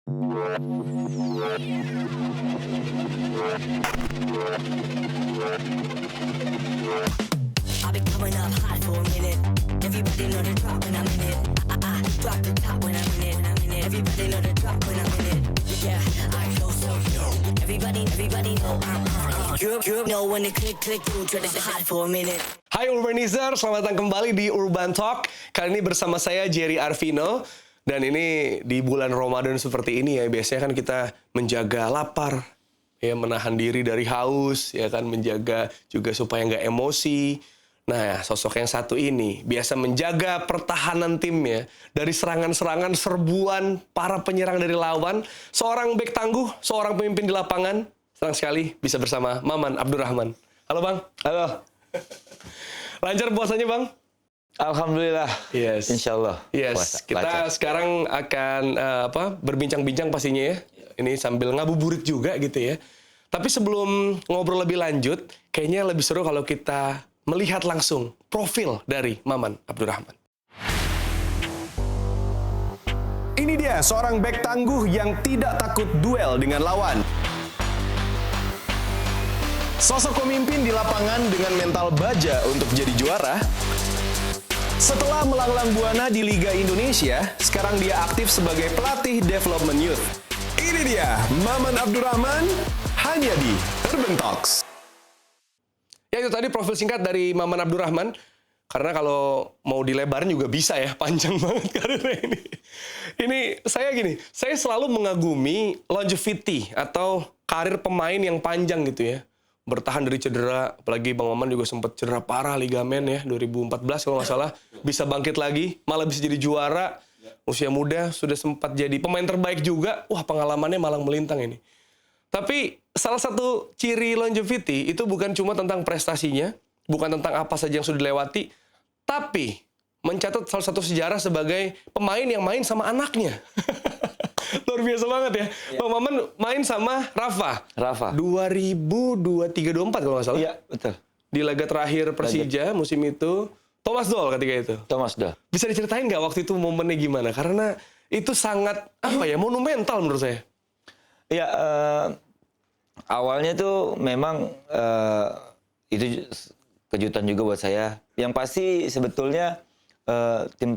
I've been coming up hot for a minute. Everybody know the drop when I'm in it. Drop the top when I'm in it. Everybody know the drop when I'm in it. Yeah, I go so low. Everybody know I'm You know when the click do drop it's hot for a minute. Hai Urbanizer, selamat datang kembali di Urban Talk. Kali ini bersama saya Jerry Arvino. Dan ini di bulan Ramadan seperti ini ya, biasanya kan kita menjaga lapar, ya menahan diri dari haus, ya kan menjaga juga supaya nggak emosi. Nah, ya, sosok yang satu ini biasa menjaga pertahanan timnya dari serangan-serangan serbuan para penyerang dari lawan. Seorang bek tangguh, seorang pemimpin di lapangan. Senang sekali bisa bersama Maman Abdurrahman. Halo Bang. Halo. Lancar puasanya Bang? Alhamdulillah. Yes. Insya Allah. Yes. Puasa, Kita lancar. sekarang akan berbincang-bincang pastinya ya. Ini sambil ngabuburit juga gitu ya. Tapi sebelum ngobrol lebih lanjut, kayaknya lebih seru kalau kita melihat langsung profil dari Maman Abdurrahman. Ini dia seorang bek tangguh yang tidak takut duel dengan lawan. Sosok pemimpin di lapangan dengan mental baja untuk jadi juara. Setelah melanglang buana di Liga Indonesia, sekarang dia aktif sebagai pelatih development youth. Ini dia, Maman Abdurrahman, hanya di Urban Talks. Ya itu tadi profil singkat dari Maman Abdurrahman. Karena kalau mau dilebarin juga bisa ya, panjang banget karirnya ini. Saya selalu mengagumi longevity atau karir pemain yang panjang gitu ya. Bertahan dari cedera, apalagi Bang Maman juga sempat cedera parah ligamen ya, 2014 kalau nggak salah. Bisa bangkit lagi, malah bisa jadi juara. Usia muda, sudah sempat jadi pemain terbaik juga. Wah, pengalamannya malang melintang ini. Tapi salah satu ciri longevity itu bukan cuma tentang prestasinya, bukan tentang apa saja yang sudah dilewati, tapi mencatat salah satu sejarah sebagai pemain yang main sama anaknya. Luar biasa banget ya. Bang Maman main sama Rafa. 2023-24 kalau nggak salah. Iya, betul. Di laga terakhir Persija musim itu, Thomas Doll ketika itu. Thomas Doll. Bisa diceritain nggak waktu itu momennya gimana? Karena itu sangat, monumental menurut saya. Iya, awalnya tuh memang itu kejutan juga buat saya. Yang pasti sebetulnya tim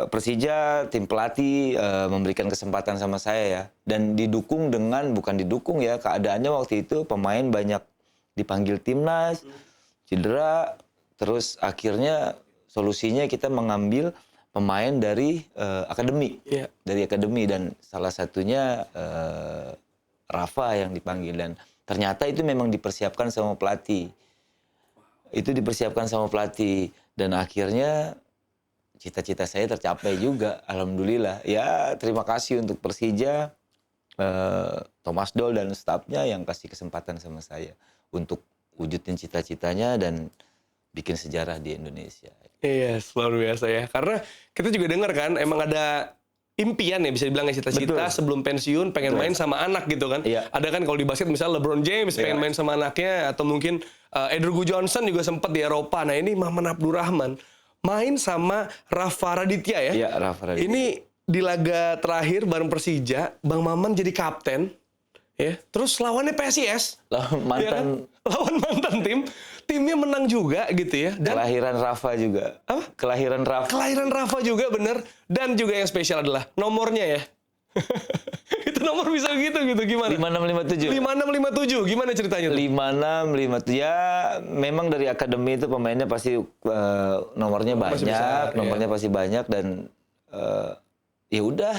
Persija, tim pelatih memberikan kesempatan sama saya ya. Dan didukung dengan, bukan didukung ya, keadaannya waktu itu pemain banyak dipanggil timnas, cedera, terus akhirnya solusinya kita mengambil pemain dari akademi. Iya. Dari akademi dan salah satunya Rafa yang dipanggil. Dan ternyata itu memang dipersiapkan sama pelatih. Itu dipersiapkan sama pelatih. Dan akhirnya cita-cita saya tercapai juga, alhamdulillah. Ya, terima kasih untuk Persija, Thomas Doll dan stafnya yang kasih kesempatan sama saya untuk wujudin cita-citanya dan bikin sejarah di Indonesia. Iya, luar biasa ya. Karena kita juga dengar kan, emang ada impian ya, bisa dibilang cita-cita sebelum pensiun pengen main sama anak gitu kan. Iya. Ada kan kalau di basket misalnya LeBron James pengen main sama anaknya, atau mungkin Andrew Johnson juga sempat di Eropa. Nah ini Maman Abdurrahman main sama Rafa Raditya ya. Iya, Rafa Raditya. Ini di laga terakhir bareng Persija, Bang Maman jadi kapten. Ya, terus lawannya PSIS. Lawan ya kan? Lawan mantan timnya menang juga gitu ya. Dan kelahiran Rafa juga. Apa? Kelahiran Rafa juga bener. Dan juga yang spesial adalah nomornya ya. Itu nomor bisa gitu gimana? 5657. 5657, gimana ceritanya tuh? 5657 ya, memang dari akademi itu pemainnya pasti nomornya banyak, besar, nomornya pasti banyak dan ya udah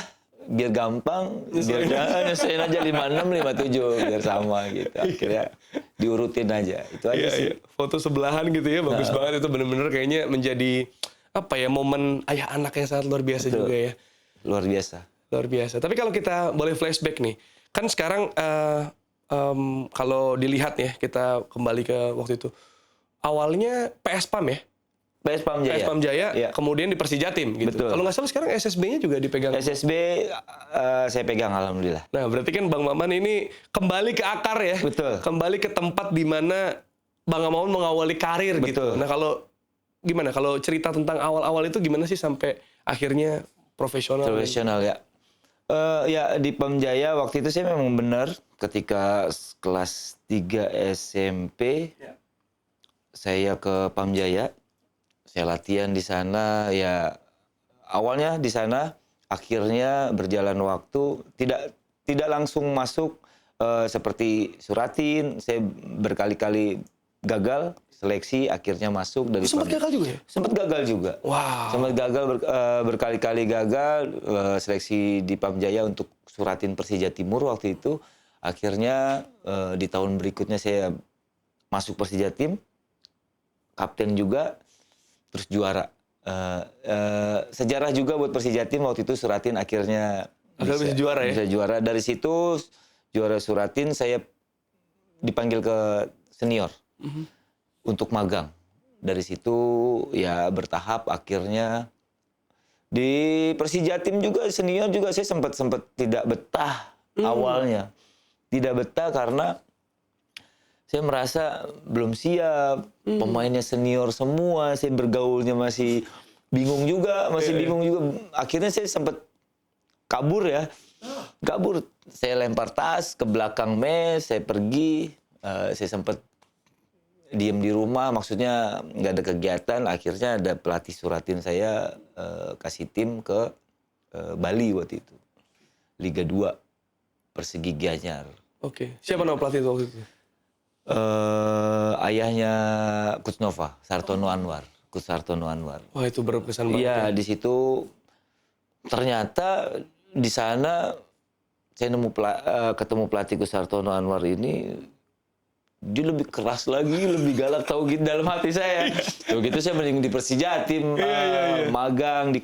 biar gampang, biar nyesuaiin aja 5657 biar sama gitu. Akhirnya diurutin aja. Itu aja sih. Iya. Foto sebelahan gitu ya, bagus banget itu, bener-bener kayaknya menjadi momen ayah anak yang sangat luar biasa. Betul. Juga ya. Luar biasa. Luar biasa. Tapi kalau kita boleh flashback nih, kan sekarang kalau dilihat ya, kita kembali ke waktu itu. Awalnya PS PAM ya? PS PAM Jaya. Ya. Kemudian di Persija Tim gitu. Betul. Kalau nggak salah sekarang SSB-nya juga dipegang. SSB saya pegang alhamdulillah. Nah, berarti kan Bang Maman ini kembali ke akar ya. Betul. Kembali ke tempat di mana Bang Maman mengawali karir. Betul. Gitu. Nah, gimana? Kalau cerita tentang awal-awal itu gimana sih sampai akhirnya profesional ya. Ya di Pamjaya waktu itu saya memang benar ketika kelas 3 SMP saya ke Pamjaya, saya latihan di sana ya awalnya di sana, akhirnya berjalan waktu tidak langsung masuk seperti Suratin, saya berkali-kali gagal seleksi akhirnya masuk dari Sempat gagal juga ya? Sempat gagal juga. Wow. Sempat gagal berkali-kali gagal seleksi di Pamjaya untuk Suratin Persija Timur waktu itu. Akhirnya di tahun berikutnya saya masuk Persija Tim, kapten juga, terus juara. Sejarah juga buat Persija Tim waktu itu Suratin akhirnya bisa juara ya? Bisa juara. Dari situ juara Suratin saya dipanggil ke senior untuk magang. Dari situ ya bertahap akhirnya di Persija Tim juga senior juga saya sempat tidak betah awalnya. Tidak betah karena saya merasa belum siap, pemainnya senior semua, saya bergaulnya masih bingung juga, Akhirnya saya sempat kabur ya. Kabur, saya lempar tas ke belakang mes, saya pergi, saya sempat diem di rumah, maksudnya nggak ada kegiatan. Akhirnya ada pelatih Suratin saya kasih tim ke Bali waktu itu, Liga 2 Persegi Gianyar. Oke. Siapa nama pelatih itu waktu itu? Ayahnya Coach Nova, Sartono Anwar. Coach Sartono Anwar. Wah, itu berkesan banget. Iya, di situ ternyata di sana saya ketemu pelatih Coach Sartono Anwar ini, dia lebih keras lagi, lebih galak, tahu gitu dalam hati saya. Tuh gitu saya mending di Persija Tim, magang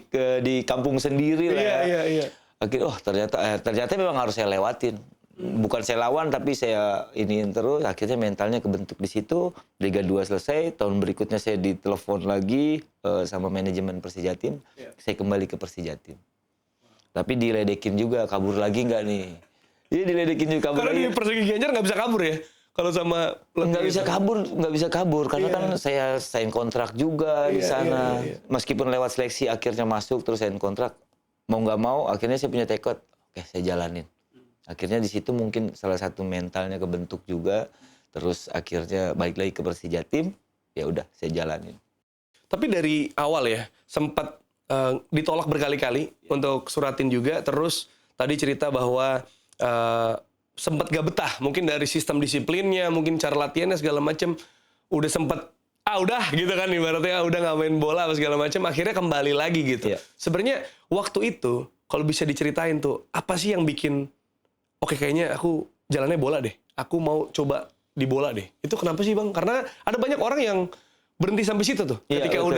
di kampung sendiri lah ya. Iya. Akhirnya ternyata memang harus saya lewatin. Bukan saya lawan tapi saya iniin terus, akhirnya mentalnya kebentuk di situ. Liga 2 selesai, tahun berikutnya saya ditelepon lagi sama manajemen Persija Tim. Saya kembali ke Persija Tim. Tapi diledekin juga, kabur lagi nggak nih? Iya diledekin juga, kabur Karena lagi. di Persegi Gianyar nggak bisa kabur ya? Kalau sama Nggak bisa kabur karena kan saya sign kontrak juga di sana. Meskipun lewat seleksi akhirnya masuk terus sign kontrak, mau nggak mau akhirnya saya punya tekad, oke saya jalanin. Akhirnya di situ mungkin salah satu mentalnya kebentuk juga, terus akhirnya balik lagi ke Persija Tim, ya udah saya jalanin. Tapi dari awal ya sempat ditolak berkali-kali untuk Suratin juga, terus tadi cerita bahwa sempat gak betah, mungkin dari sistem disiplinnya, mungkin cara latihannya segala macem, udah sempat udah gitu kan ibaratnya udah nggak main bola apa segala macam, akhirnya kembali lagi gitu. Iya. Sebenarnya waktu itu kalau bisa diceritain tuh apa sih yang bikin oke kayaknya aku jalannya bola deh, aku mau coba di bola deh. Itu kenapa sih Bang? Karena ada banyak orang yang berhenti sampai situ tuh. Iya, Ketika betul.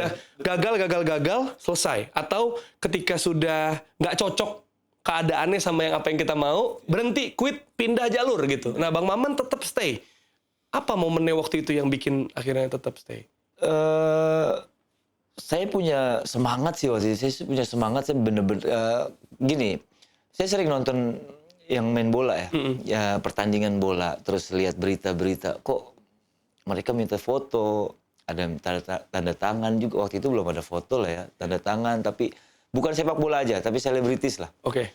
udah gagal selesai, atau ketika sudah nggak cocok keadaannya sama apa yang kita mau, berhenti, quit, pindah jalur gitu. Nah, Bang Maman tetap stay. Apa momennya waktu itu yang bikin akhirnya tetap stay? Saya punya semangat sih waktu itu. Saya punya semangat, saya bener-bener gini. Saya sering nonton yang main bola ya, ya pertandingan bola, terus lihat berita-berita, kok mereka minta foto, ada tanda tangan juga. Waktu itu belum ada foto lah ya, tanda tangan, tapi bukan sepak bola aja, tapi selebritis lah. Oke.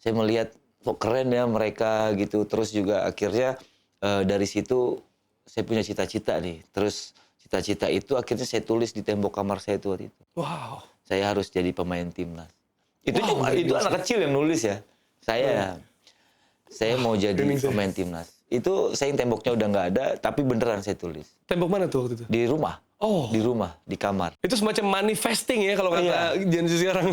Saya melihat kok keren ya mereka gitu. Terus juga akhirnya dari situ saya punya cita-cita nih. Terus cita-cita itu akhirnya saya tulis di tembok kamar saya itu waktu itu. Wow. Saya harus jadi pemain timnas. Itu Wow, itu anak kecil yang nulis ya. Saya mau jadi pemain timnas. Itu sayang temboknya udah nggak ada, tapi beneran saya tulis. Tembok mana tuh waktu itu? Di rumah. Oh. Di rumah, di kamar. Itu semacam manifesting ya kalau kata Gen Z sekarang.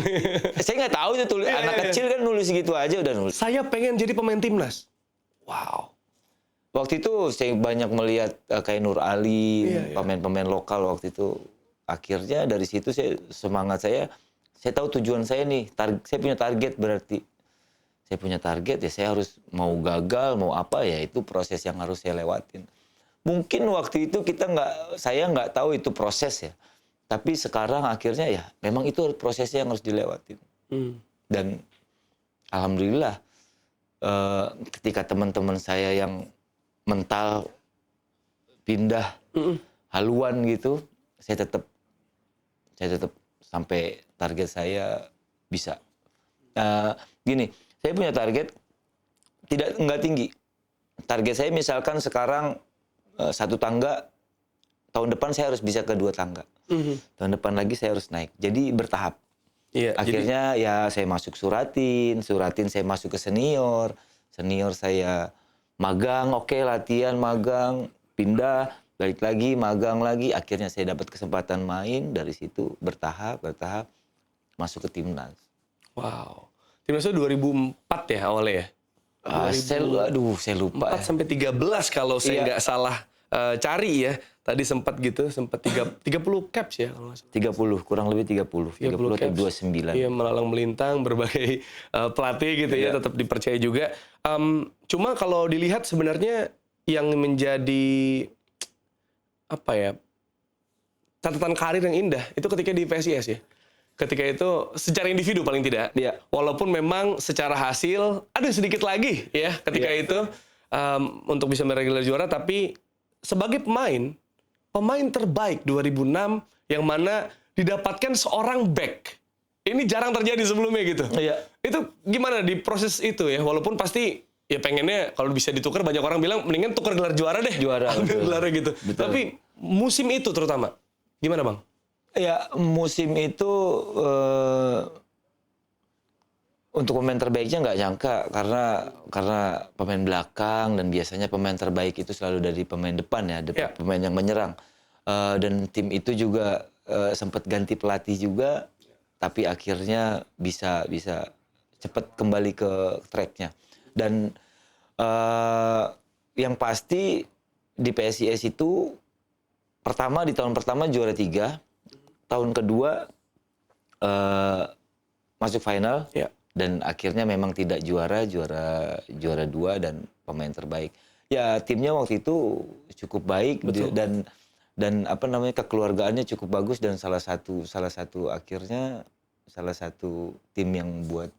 Saya nggak tahu itu tulis. Anak kecil kan nulis gitu aja udah nulis. Saya pengen jadi pemain timnas. Wow. Waktu itu saya banyak melihat kayak Nur Ali, pemain-pemain lokal waktu itu. Akhirnya dari situ semangat saya tahu tujuan saya nih. Saya punya target berarti. Saya punya target ya saya harus mau gagal, mau apa ya itu proses yang harus saya lewatin. Mungkin waktu itu saya nggak tahu itu proses ya. Tapi sekarang akhirnya ya memang itu prosesnya yang harus dilewatin. Dan alhamdulillah ketika teman-teman saya yang mental pindah haluan gitu, saya tetap sampai target saya bisa. Gini, Saya punya target nggak tinggi. Target saya misalkan sekarang 1 tangga, tahun depan saya harus bisa ke 2 tangga. Tahun depan lagi saya harus naik. Jadi bertahap. Iya, Akhirnya ya saya masuk Suratin saya masuk ke senior saya magang, oke, latihan, magang, pindah, balik lagi, magang lagi, akhirnya saya dapat kesempatan main, dari situ bertahap masuk ke timnas. Wow. Timnas itu 2004 ya awalnya ya? Saya lupa. 4 sampai 13 kalau saya Iya. nggak salah cari ya. Tadi sempat 30 caps ya kalau nggak salah. 30, kurang lebih 30 atau caps. 29. Iya, melalang melintang berbagai pelatih gitu ya, Iya. tetap dipercaya juga. Cuma kalau dilihat sebenarnya yang menjadi apa ya, catatan karir yang indah itu ketika di PSIS ya. Ketika itu secara individu paling tidak. Iya. Walaupun memang secara hasil ada sedikit lagi ya ketika Iya. itu untuk bisa meraih gelar juara, tapi sebagai pemain terbaik 2006 yang mana didapatkan seorang back. Ini jarang terjadi sebelumnya gitu. Iya. Itu gimana di proses itu ya? Walaupun pasti ya pengennya kalau bisa ditukar, banyak orang bilang mendingan tukar gelar juara deh. Juara, Ambil betul. gelarnya gitu. Betul. Tapi musim itu terutama gimana, Bang? Ya, musim itu untuk pemain terbaiknya nggak nyangka karena pemain belakang, dan biasanya pemain terbaik itu selalu dari pemain depan ya, Ya. pemain yang menyerang. Dan tim itu juga sempat ganti pelatih juga, tapi akhirnya bisa cepat kembali ke tracknya. Dan yang pasti di PSIS itu di tahun pertama juara 3, tahun kedua masuk final, Ya. dan akhirnya memang tidak juara 2 dan pemain terbaik. Ya, timnya waktu itu cukup baik. Betul. Dan apa namanya, kekeluargaannya cukup bagus, dan salah satu tim yang buat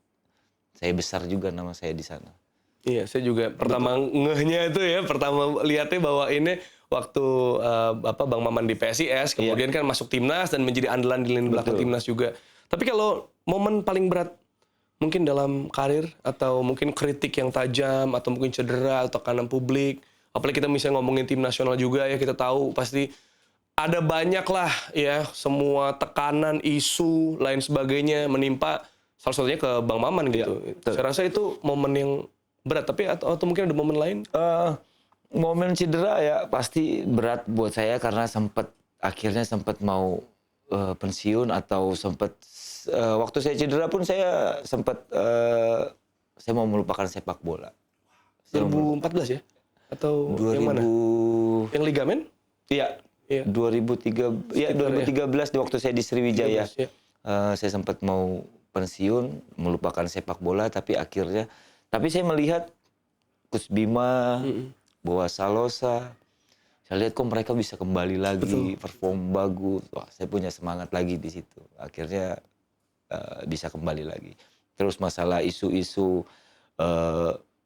saya besar juga nama saya di sana. Iya, saya juga pertama ngehnya itu ya, pertama lihatnya bahwa ini waktu Bang Maman di PSIS, kemudian kan masuk timnas dan menjadi andalan di lini belakang Betul. timnas juga. Tapi kalau momen paling berat mungkin dalam karir, atau mungkin kritik yang tajam, atau mungkin cedera atau tekanan publik, apalagi kita misalnya ngomongin tim nasional juga ya, kita tahu pasti ada banyak lah ya, semua tekanan, isu, lain sebagainya menimpa salah satunya ke Bang Maman gitu. betul. Saya rasa itu momen yang berat, tapi atau mungkin ada momen lain? Momen cedera ya pasti berat buat saya, karena akhirnya sempat mau pensiun, atau waktu saya cedera pun saya sempat saya mau melupakan sepak bola. 2014 ya? Atau yang mana? 2000 Yang ligamen? Iya. Iya. 2013 di waktu saya di Sriwijaya. 13, ya. Saya sempat mau pensiun, melupakan sepak bola, tapi saya melihat Coach Bima, Boa Salosa, saya lihat kok mereka bisa kembali lagi, perform bagus. Wah, saya punya semangat lagi di situ. Akhirnya bisa kembali lagi. Terus masalah isu-isu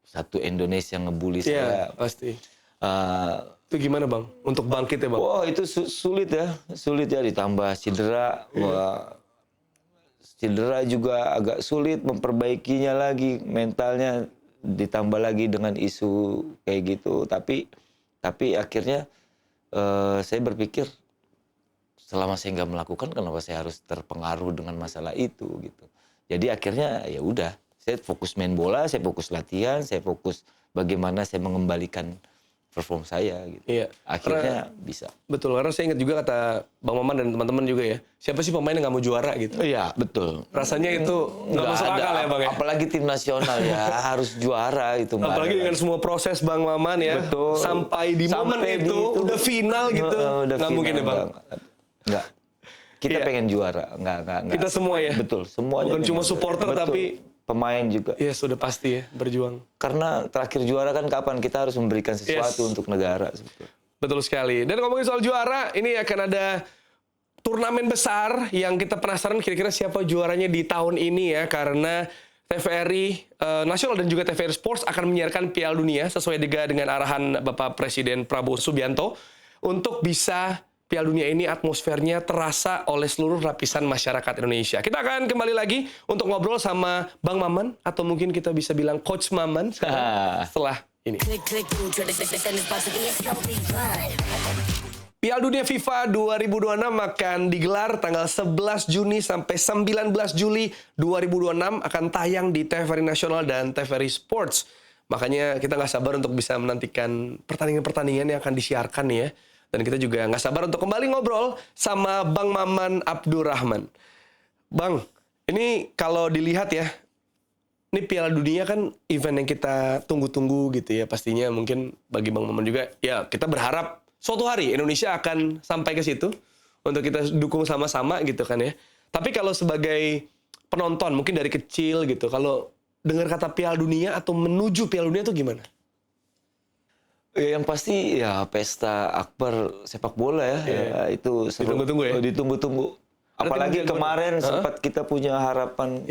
satu Indonesia ngebully Iya, saya. pasti. eh, Itu gimana Bang? Untuk bangkit ya Bang? Wah, itu sulit ya, ditambah cedera. Wah, cedera juga agak sulit memperbaikinya lagi, mentalnya ditambah lagi dengan isu kayak gitu. Tapi akhirnya saya berpikir, selama saya nggak melakukan, kenapa saya harus terpengaruh dengan masalah itu gitu. Jadi akhirnya ya udah, saya fokus main bola, saya fokus latihan, saya fokus bagaimana saya mengembalikan perform saya gitu. Iya. Akhirnya bisa. Betul, karena saya ingat juga kata Bang Maman dan teman-teman juga ya, siapa sih pemain yang nggak mau juara gitu? Iya, betul. Rasanya itu nggak masuk akal ya Bang ya? Apalagi tim nasional ya harus juara itu. nggak Apalagi ada dengan lagi. semua proses Bang Maman ya, Betul. sampai di momen Sampai itu udah final gitu, Udah nggak mungkin ya Bang? Enggak. Kita Iya. pengen juara, enggak. Kita semua ya? Betul, semuanya. Bukan pengen cuma juara. supporter, Betul. tapi pemain juga. ya sudah pasti ya, berjuang. Karena terakhir juara kan kapan? Kita harus memberikan sesuatu Yes. untuk negara. Sebetulnya. Betul sekali. Dan ngomongin soal juara, ini akan ada turnamen besar yang kita penasaran kira-kira siapa juaranya di tahun ini ya, karena TVRI Nasional dan juga TVRI Sports akan menyiarkan Piala Dunia sesuai dengan arahan Bapak Presiden Prabowo Subianto untuk bisa Piala Dunia ini atmosfernya terasa oleh seluruh lapisan masyarakat Indonesia. Kita akan kembali lagi untuk ngobrol sama Bang Maman, atau mungkin kita bisa bilang Coach Maman setelah ini. Click, click, ooh, try to send this box to be a selfie fun. Piala Dunia FIFA 2026 akan digelar tanggal 11 Juni sampai 19 Juli 2026, akan tayang di TVRI Nasional dan TVRI Sports. Makanya kita nggak sabar untuk bisa menantikan pertandingan-pertandingan yang akan disiarkan nih ya. Dan kita juga nggak sabar untuk kembali ngobrol sama Bang Maman Abdurrahman. Bang, ini kalau dilihat ya, ini Piala Dunia kan event yang kita tunggu-tunggu gitu ya. Pastinya mungkin bagi Bang Maman juga, ya kita berharap suatu hari Indonesia akan sampai ke situ untuk kita dukung sama-sama gitu kan ya. Tapi kalau sebagai penonton mungkin dari kecil gitu, kalau dengar kata Piala Dunia atau menuju Piala Dunia itu gimana? Yang pasti ya pesta akbar sepak bola ya, ya itu seru. Ditunggu-tunggu ya? Ditunggu-tunggu. Apalagi kemarin sempat kita punya harapan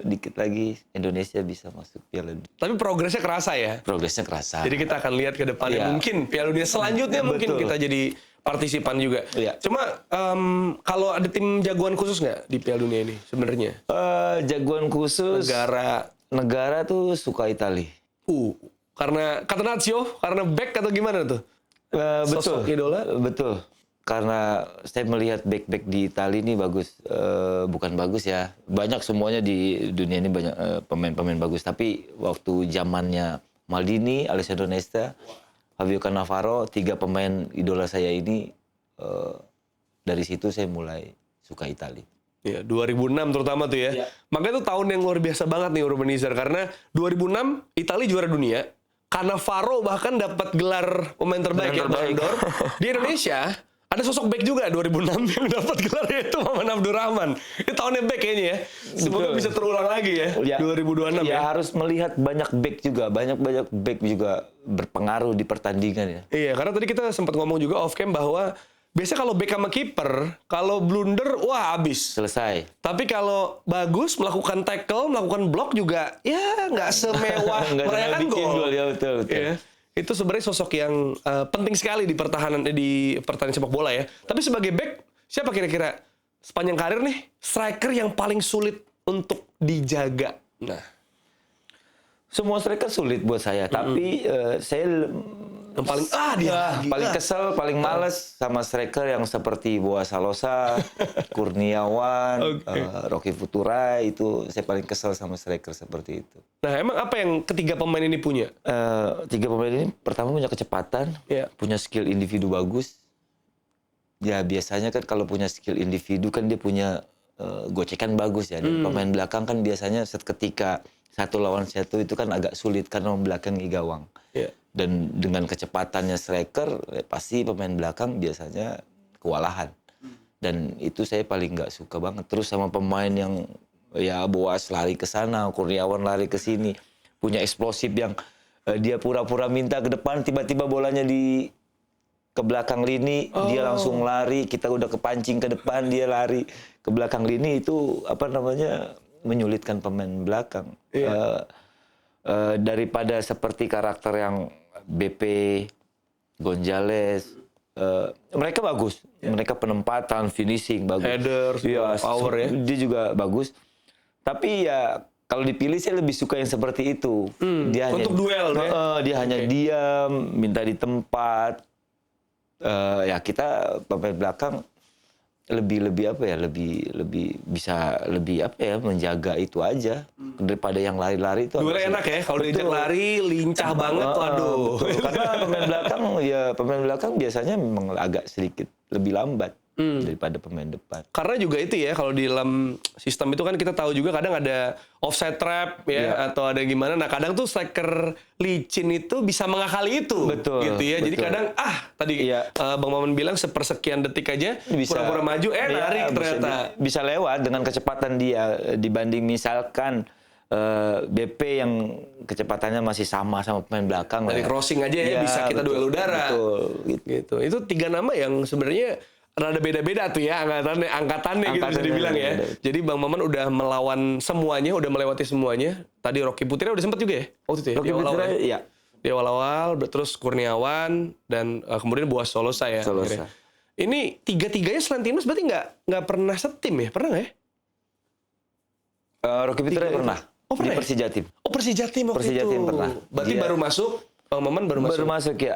dikit lagi Indonesia bisa masuk Piala Dunia. Tapi progresnya kerasa ya? Progresnya kerasa. Jadi kita akan lihat ke depannya. Mungkin Piala Dunia selanjutnya mungkin kita jadi partisipan juga. Cuma kalau ada tim jagoan khusus nggak di Piala Dunia ini sebenarnya? Jagoan khusus negara tuh suka Itali. Karena Catenaccio, karena back atau gimana tuh? Betul. Sosok idola? Betul. Karena saya melihat back-back di Italia ini bagus. Bukan bagus ya. Banyak semuanya di dunia ini banyak pemain-pemain bagus. Tapi waktu zamannya Maldini, Alessandro Nesta, Fabio Cannavaro, 3 pemain idola saya ini, dari situ saya mulai suka Italia. Ya, 2006 terutama tuh ya. Makanya itu tahun yang luar biasa banget nih Urbanizer. Karena 2006 Italia juara dunia. Cannavaro bahkan dapat gelar pemain terbaik ya, Ballon d'Or. Di Indonesia ada sosok back juga 2006 yang dapat gelar, yaitu Maman Abdurrahman. Ini tahunnya back kayaknya ya. Semoga bisa terulang lagi ya, 2026 ya. Harus melihat banyak back juga. Banyak back juga berpengaruh di pertandingan ya. Iya, karena tadi kita sempat ngomong juga off cam bahwa biasanya kalau back sama kiper, kalau blunder, wah habis. Selesai. Tapi kalau bagus, melakukan tackle, melakukan block juga, ya nggak semewah merayakan gol. Ya, betul. Ya, itu sebenarnya sosok yang penting sekali di pertahanan sepak bola ya. Tapi sebagai back, siapa kira-kira sepanjang karir nih striker yang paling sulit untuk dijaga? Nah, semua striker sulit buat saya, tapi saya yang paling paling kesel, paling males sama striker yang seperti Boas Salosa, Kurniawan, Rocky Futurai, itu saya paling kesel sama striker seperti itu. Nah, emang apa yang ketiga pemain ini punya? 3 pemain ini pertama punya kecepatan, punya skill individu bagus. Ya biasanya kan kalau punya skill individu kan dia punya gocekan bagus ya. Dan pemain belakang kan biasanya ketika 1 lawan 1 itu kan agak sulit karena membelakangi gawang. Dan dengan kecepatannya striker, pasti pemain belakang biasanya kewalahan. Dan itu saya paling nggak suka banget. Terus sama pemain yang ya Boas lari ke sana, Kurniawan lari ke sini, punya eksplosif yang dia pura-pura minta ke depan, tiba-tiba bolanya ke belakang lini, dia langsung lari, kita udah kepancing ke depan, dia lari ke belakang lini, itu menyulitkan pemain belakang. Daripada seperti karakter yang BP, Gonzales, mereka bagus. Mereka penempatan, finishing bagus. Header, power ya. Dia juga bagus. Tapi ya kalau dipilih saya lebih suka yang seperti itu. Dia untuk duel ya. Dia hanya diam, minta di tempat. Ya kita pemain belakang lebih bisa menjaga itu aja daripada yang lari-lari itu. Duel enak ya kalau diajak lari lincah banget, waduh. Karena pemain belakang biasanya memang agak sedikit lebih lambat daripada pemain depan. Karena juga itu ya, kalau di dalam sistem itu kan kita tahu juga kadang ada offside trap ya, atau ada gimana. Nah kadang tuh striker licin itu bisa mengakali itu. Betul. Gitu ya. Jadi kadang tadi Bang Maman bilang sepersekian detik aja pura-pura maju, narik ternyata. Bisa lewat dengan kecepatan dia dibanding misalkan BP yang kecepatannya masih sama pemain belakang. Dari crossing aja ya bisa kita duel udara. Betul. Gitu. Itu 3 nama yang sebenarnya rada beda-beda tuh ya angkatannya gitu bisa dibilang ya. Jadi Bang Maman udah melawan semuanya, udah melewati semuanya. Tadi Rocky Putri udah sempet juga ya waktu itu ya. Rocky Putri di awal-awal, terus Kurniawan dan kemudian Boas Solosa ya. Solosa. Ini tiga-tiganya selain timnas berarti nggak pernah setim ya? Pernah nggak ya? Rocky Fitra pernah. Oh, pernah Di ya? Persija Tim. Oh, Persija Tim waktu Persija itu. Tim pernah. Berarti Dia- baru masuk, Bang Maman baru masuk. Baru masuk ya.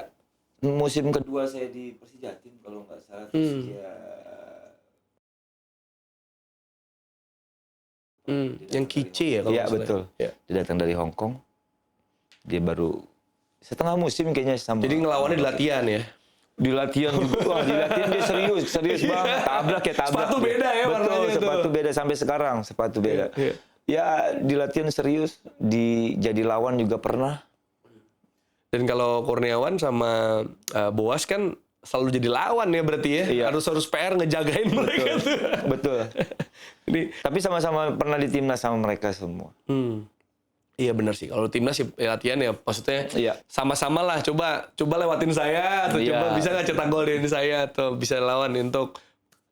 Musim kedua saya di Persija Tim kalau nggak salah. Persija. Yang Kice ya kalau Iya nggak salah. betul. Ya. Dia datang dari Hong Kong. Dia baru setengah musim kayaknya sama. Jadi ngelawannya di latihan ya? Di latihan, wah di latihan dia serius banget. Tabrak ya tabrak. Sepatu beda ya Betul, warnanya tuh. sepatu beda sampai sekarang, sepatu beda. Iya. Ya di latihan serius, jadi lawan juga pernah. Dan kalau Kurniawan sama Boas kan selalu jadi lawan ya berarti ya? Iya. Harus PR ngejagain mereka tuh. Betul. Ini Tapi sama-sama pernah di timnas sama mereka semua. Iya benar sih. Kalau timnas ya latihan ya maksudnya Iya. sama-sama lah. Coba lewatin saya atau Iya. coba bisa nggak cetak gol dari saya atau bisa lawan untuk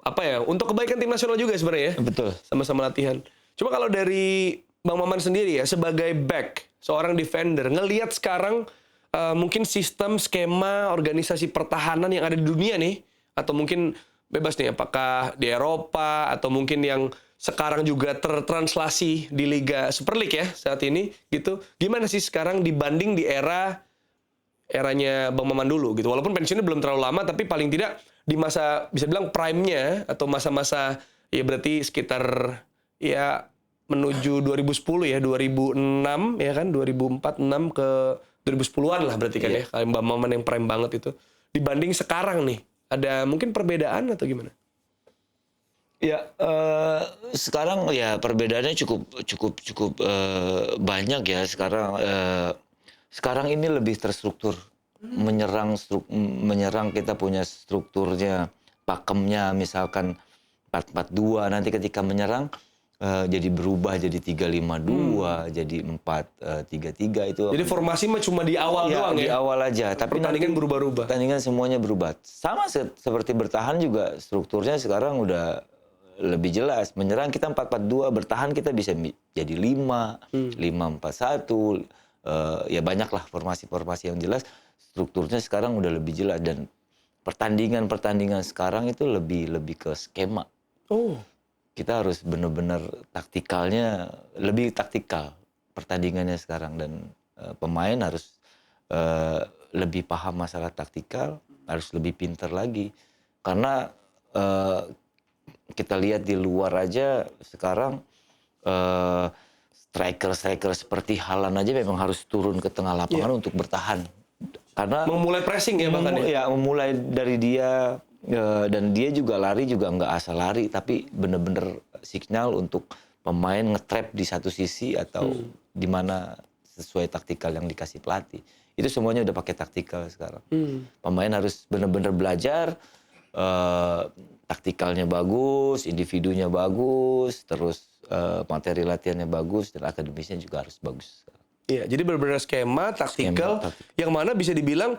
apa ya? Untuk kebaikan tim nasional juga sebenarnya ya. Betul. Sama-sama latihan. Cuma kalau dari Bang Maman sendiri ya sebagai back, seorang defender, ngelihat sekarang mungkin sistem, skema, organisasi pertahanan yang ada di dunia nih, atau mungkin bebas nih, apakah di Eropa atau mungkin yang sekarang juga tertranslasi di Liga Super League ya saat ini gitu. Gimana sih sekarang dibanding di eranya Bang Maman dulu gitu. Walaupun pensiunnya belum terlalu lama tapi paling tidak di masa bisa bilang prime-nya atau masa-masa ya berarti sekitar ya menuju 2010 ya, 2006 ya kan, 2004 6 ke 2010-an lah berarti kan ya. Kalau Bang Maman yang prime banget itu dibanding sekarang nih. Ada mungkin perbedaan atau gimana? Ya sekarang ya perbedaannya cukup banyak ya sekarang. Sekarang ini lebih terstruktur, menyerang kita punya strukturnya, pakemnya misalkan 4-4-2, nanti ketika menyerang jadi berubah jadi 3-5-2, jadi 4-3-3 itu. Jadi formasi mah cuma di awal Ya, doang di ya. awal aja, tapi Pertandingan nanti berubah-ubah. pertandingan semuanya berubah. Sama seperti bertahan juga strukturnya sekarang udah lebih jelas. Menyerang kita 4-4-2, bertahan kita bisa jadi 5, 5-4-1. Ya banyaklah formasi-formasi yang jelas. Strukturnya sekarang udah lebih jelas dan pertandingan sekarang itu lebih ke skema. Oh. Kita harus benar-benar taktikalnya, lebih taktikal pertandingannya sekarang dan pemain harus lebih paham masalah taktikal, harus lebih pintar lagi karena kita lihat di luar aja sekarang striker seperti Haaland aja memang harus turun ke tengah lapangan untuk bertahan karena Memulai pressing ya bahkan ya. ya memulai dari dia dan dia juga lari juga nggak asal lari tapi bener-bener signal untuk pemain nge-trap di satu sisi atau di mana sesuai taktikal yang dikasih pelatih. Itu semuanya udah pakai taktikal sekarang. Pemain harus bener-bener belajar, taktikalnya bagus, individunya bagus, terus materi latihannya bagus dan akademisnya juga harus bagus. Iya, jadi benar-benar skema, taktikal, yang mana bisa dibilang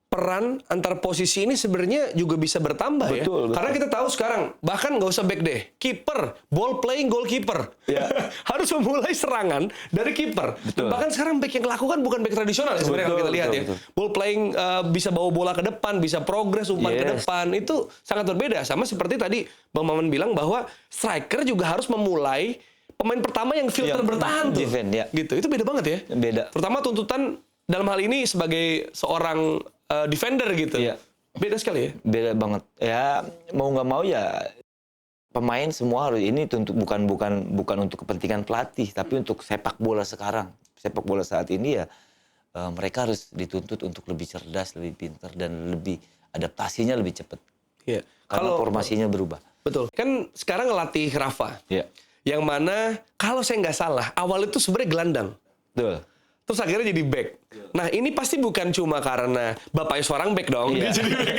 peran antar posisi ini sebenarnya juga bisa bertambah ya. Betul. Karena kita tahu sekarang, bahkan nggak usah back deh, kiper, ball playing goalkeeper. Ya. Harus memulai serangan dari kiper. Betul. Bahkan sekarang back yang lakukan bukan back tradisional ya sebenarnya kalau kita lihat ya. betul. Ball playing bisa bawa bola ke depan, bisa progres umpan ke Yes. depan. Itu sangat berbeda. Sama seperti tadi Bang Maman bilang bahwa striker juga harus memulai pemain pertama yang filter Yang bertahan tuh. defend, ya. Gitu. Itu beda banget ya. Beda. Terutama tuntutan dalam hal ini sebagai seorang defender gitu. Iya. Beda sekali ya. Beda banget. Ya mau nggak mau ya pemain semua harus ini bukan untuk kepentingan pelatih tapi untuk sepak bola sekarang. Sepak bola saat ini ya mereka harus dituntut untuk lebih cerdas, lebih pintar dan lebih adaptasinya lebih cepat. Iya. Karena formasinya berubah. Betul. Kan sekarang ngelatih Rafa. Iya. Yang mana kalau saya nggak salah awal itu sebenarnya gelandang. Betul. Terus akhirnya jadi back. Nah ini pasti bukan cuma karena bapaknya seorang back dong. Iya. Dia jadi back.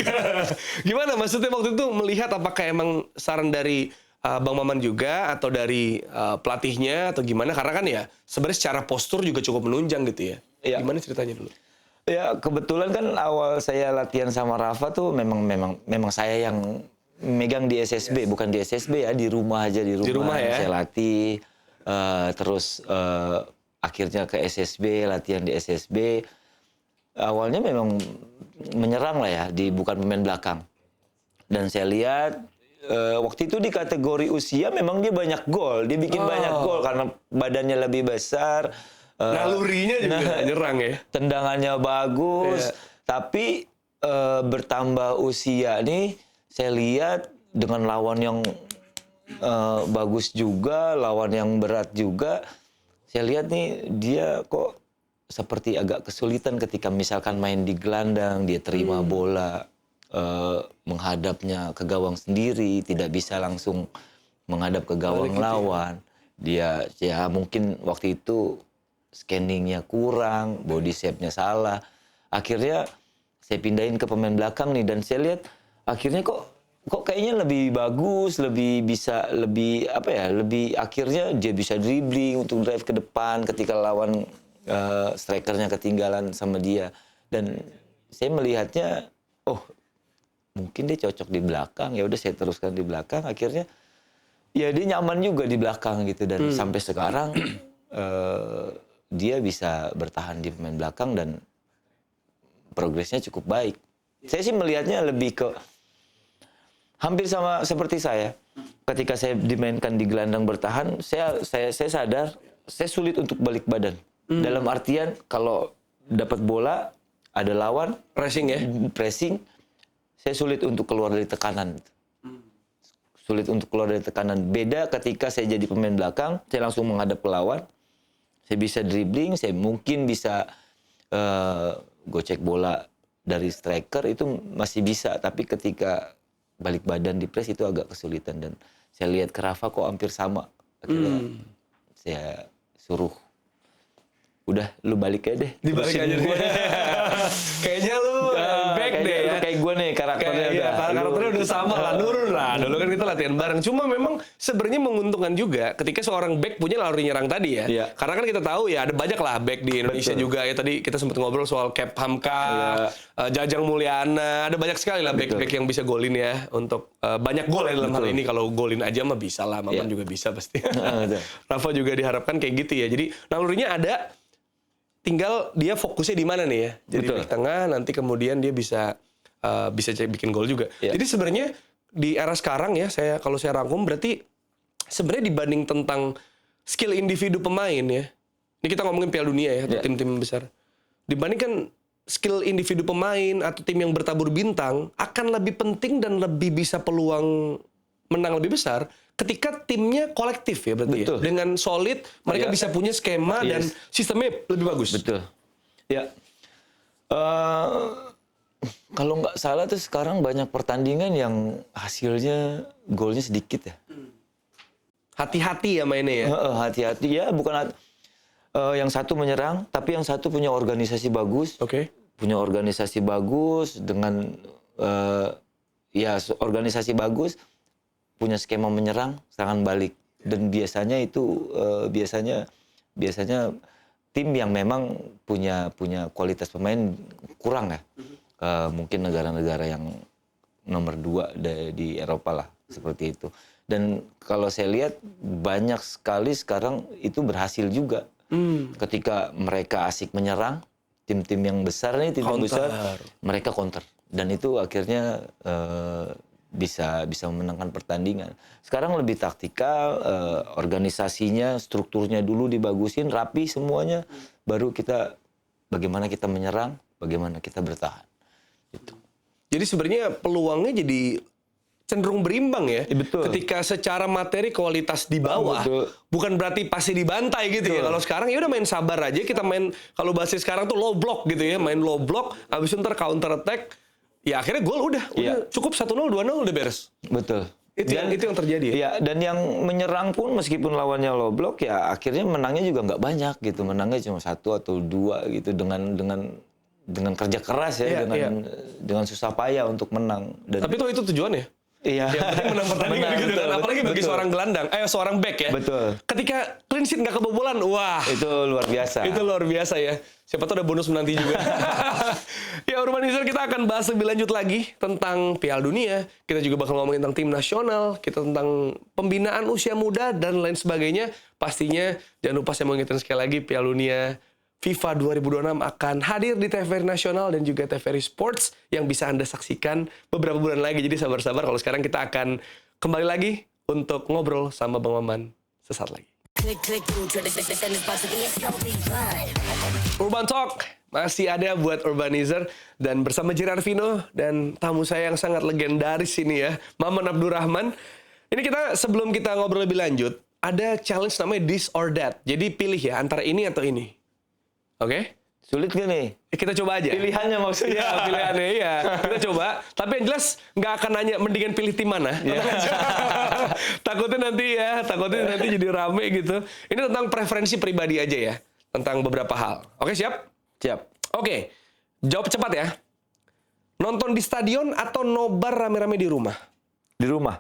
Gimana maksudnya waktu itu melihat apakah emang saran dari Bang Maman juga atau dari pelatihnya atau gimana? Karena kan ya sebenarnya secara postur juga cukup menunjang gitu ya. Iya. Gimana ceritanya dulu? Ya kebetulan kan awal saya latihan sama Rafa tuh memang saya yang megang di SSB, bukan di SSB ya, di rumah aja di rumah ya? saya latih. Terus akhirnya ke SSB, latihan di SSB. Awalnya memang menyerang lah ya, bukan pemain belakang. Dan saya lihat waktu itu di kategori usia memang dia banyak gol. Dia bikin banyak gol karena badannya lebih besar. Nalurinya juga nyerang ya. Tendangannya bagus. Tapi bertambah usia nih, saya lihat dengan lawan yang bagus juga, lawan yang berat juga. Saya lihat nih dia kok seperti agak kesulitan ketika misalkan main di gelandang, dia terima bola, menghadapnya ke gawang sendiri, tidak bisa langsung menghadap ke gawang lawan. Dia ya mungkin waktu itu scanningnya kurang, body shape-nya salah. Akhirnya saya pindahin ke pemain belakang nih, dan saya lihat akhirnya kok kayaknya lebih bagus, lebih bisa, lebih apa ya, lebih akhirnya dia bisa dribbling untuk drive ke depan ketika lawan strikernya ketinggalan sama dia. Dan saya melihatnya, oh mungkin dia cocok di belakang, ya udah saya teruskan di belakang. Akhirnya ya dia nyaman juga di belakang gitu, dan sampai sekarang dia bisa bertahan di pemain belakang dan progresnya cukup baik. Saya sih melihatnya lebih ke hampir sama seperti saya. Ketika saya dimainkan di gelandang bertahan, saya sadar saya sulit untuk balik badan. Dalam artian kalau dapat bola, ada lawan, pressing, saya sulit untuk keluar dari tekanan. Sulit untuk keluar dari tekanan. Beda ketika saya jadi pemain belakang, saya langsung menghadap ke lawan. Saya bisa dribbling, saya mungkin bisa gocek bola dari striker, itu masih bisa. Tapi ketika balik badan di press itu agak kesulitan. Dan saya lihat ke Rafa kok hampir sama. Akhirnya saya suruh, udah lu balik aja deh. Dibalik aja deh. Kayaknya lu back deh ya. Kayak gue nih karakternya. Karakternya udah sama lah, nurun lah. Dulu kan kita latihan bareng. Cuma memang sebenarnya menguntungkan juga ketika seorang back punya naluri nyerang tadi ya. Iya. Karena kan kita tahu ya ada banyak lah back di Indonesia juga ya. Tadi kita sempat ngobrol soal Cap Hamka, Jajang Mulyana. Ada banyak sekali lah back-back yang bisa golin ya. Untuk banyak gol ya dalam hal ini. Kalau golin aja mah bisa lah. Maman juga bisa pasti. Rafa juga diharapkan kayak gitu ya. Jadi nalurinya ada. Tinggal dia fokusnya di mana nih ya. Jadi di tengah, nanti kemudian dia bisa bikin gol juga. Jadi sebenarnya di era sekarang ya, kalau saya rangkum berarti sebenarnya dibanding tentang skill individu pemain ya. Ini kita ngomongin Piala Dunia ya, atau tim-tim besar. Dibandingkan skill individu pemain atau tim yang bertabur bintang akan lebih penting dan lebih bisa peluang menang lebih besar ketika timnya kolektif ya berarti ya. Dengan solid mereka bisa punya skema dan sistemnya lebih bagus. Betul. Ya. Kalau nggak salah tuh sekarang banyak pertandingan yang hasilnya golnya sedikit ya. Hati-hati ya mainnya ya. Hati-hati ya, bukan yang satu menyerang, tapi yang satu punya organisasi bagus. Punya organisasi bagus dengan organisasi bagus, punya skema menyerang, serangan balik. Dan biasanya itu biasanya tim yang memang punya kualitas pemain kurang ya. Mungkin negara-negara yang nomor 2 di Eropa lah, seperti itu. Dan kalau saya lihat banyak sekali sekarang itu berhasil juga. Ketika mereka asik menyerang, tim-tim yang besar nih, tim yang besar, mereka counter. Dan itu akhirnya bisa memenangkan pertandingan. Sekarang lebih taktikal, organisasinya, strukturnya dulu dibagusin, rapi semuanya, baru kita bagaimana kita menyerang, bagaimana kita bertahan. Gitu. Jadi sebenarnya peluangnya jadi cenderung berimbang ya. Betul. Ketika secara materi kualitas di bawah, bukan berarti pasti dibantai gitu ya. Kalau sekarang ya udah main sabar aja, kita main, kalau bahasa sekarang tuh low block gitu ya, main low block, habis itu ntar counter attack. Ya akhirnya gol udah cukup 1-0, 2-0 udah beres. Betul. Itu yang terjadi ya. Ya, dan yang menyerang pun meskipun lawannya low block ya akhirnya menangnya juga nggak banyak gitu. Menangnya cuma 1 atau 2 gitu dengan kerja keras ya, dengan susah payah untuk menang. Dan tapi itu tujuannya. Iya. Yang penting menang pertandingan gitu kan. Apalagi bagi seorang gelandang, seorang back ya. Betul. Ketika clean sheet nggak kebobolan, wah. Itu luar biasa. Itu luar biasa ya. Siapa tahu ada bonus menanti juga. Ya, Urbanizer, kita akan bahas lebih lanjut lagi tentang Piala Dunia. Kita juga bakal ngomongin tentang tim nasional, kita tentang pembinaan usia muda dan lain sebagainya. Pastinya jangan lupa saya mau ingetin sekali lagi Piala Dunia FIFA 2026 akan hadir di TVRI Nasional dan juga TVRI Sports yang bisa Anda saksikan beberapa bulan lagi. Jadi sabar-sabar, kalau sekarang kita akan kembali lagi untuk ngobrol sama Bang Maman sesaat lagi. Urban Talk masih ada buat Urbanizer dan bersama Jerry Arvino dan tamu saya yang sangat legendaris ini ya, Maman Abdurrahman. Ini kita sebelum kita ngobrol lebih lanjut, ada challenge namanya This or That. Jadi pilih ya antara ini atau ini. Oke? Sulit gak nih? Kita coba aja. Pilihannya maksudnya. Iya, pilihannya iya. Kita coba. Tapi yang jelas nggak akan nanya mendingan pilih tim mana. Takutnya nanti jadi rame gitu. Ini tentang preferensi pribadi aja ya. Tentang beberapa hal. Oke, siap? Siap. Oke. Jawab cepat ya. Nonton di stadion atau nobar rame-rame di rumah? Di rumah.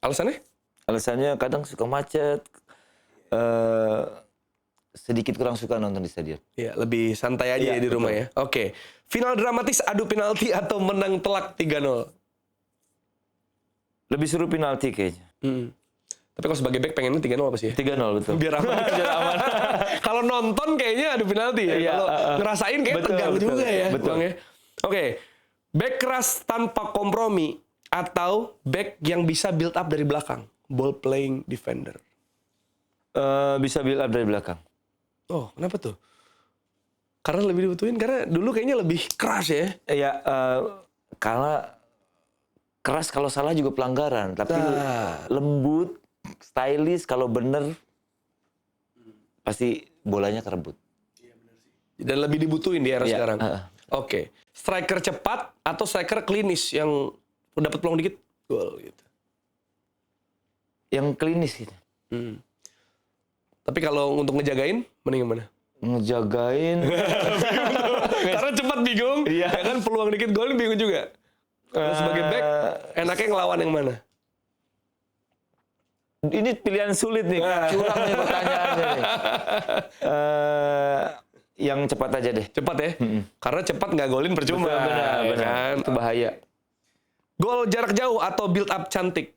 Alasannya? Alasannya kadang suka macet. Sedikit kurang suka nonton di stadion. Ya, lebih santai aja ya di rumah ya. Oke. Final dramatis adu penalti atau menang telak 3-0? Lebih seru penalti kayaknya. Tapi kalau sebagai back pengennya 3-0 apa sih ya? 3-0 betul. Biar aman. Biar aman. Kalau nonton kayaknya adu penalti ya. Iya, Kalau ngerasain kayak betul, tegang betul, juga ya. betul. Bang, ya. Oke. Back keras tanpa kompromi atau back yang bisa build up dari belakang? Ball playing defender. Bisa build up dari belakang. Oh, kenapa tuh? Karena lebih dibutuhin, karena dulu kayaknya lebih keras ya. Ya, karena keras kalau salah juga pelanggaran. Tapi lembut, stylish, kalau bener pasti bolanya kerebut. Dan lebih dibutuhin di era Iya, sekarang. Oke. Striker cepat atau striker klinis yang dapat peluang dikit gol gitu. Yang klinis gitu. Tapi kalau untuk ngejagain, mending yang mana? Ngejagain. Karena cepat bingung, ya kan peluang dikit gol bingung juga. Sebagai back, enaknya ngelawan yang mana? Ini pilihan sulit nih. Curang nih pertanyaannya nih. Yang cepat aja deh. Cepat ya? Karena cepat nggak golin percuma. Benar. Kan? Itu bahaya. Gol jarak jauh atau build up cantik?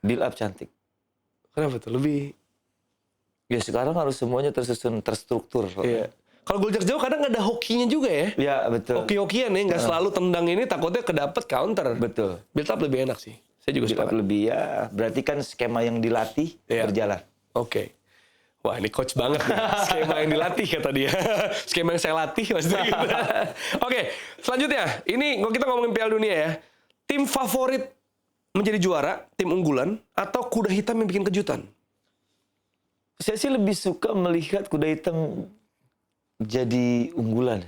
Build up cantik. Kenapa tuh? Lebih... Ya sekarang harus semuanya tersusun, terstruktur. Iya. Kalau gol jarak jauh kadang ada hokinya juga ya. Iya, betul. Hoki-hokian ya, nggak selalu tendang ini takutnya kedapet counter. Betul. Build up lebih enak sih. Saya juga Build up sepakat. lebih ya, berarti kan skema yang dilatih Iya. berjalan. Oke. Wah, ini coach banget nih. Skema yang dilatih kata dia. Skema yang saya latih maksudnya gitu. Oke, selanjutnya. Ini kita ngomongin Piala Dunia ya. Tim favorit menjadi juara, tim unggulan, atau kuda hitam yang bikin kejutan? Saya sih lebih suka melihat kuda hitam jadi unggulan.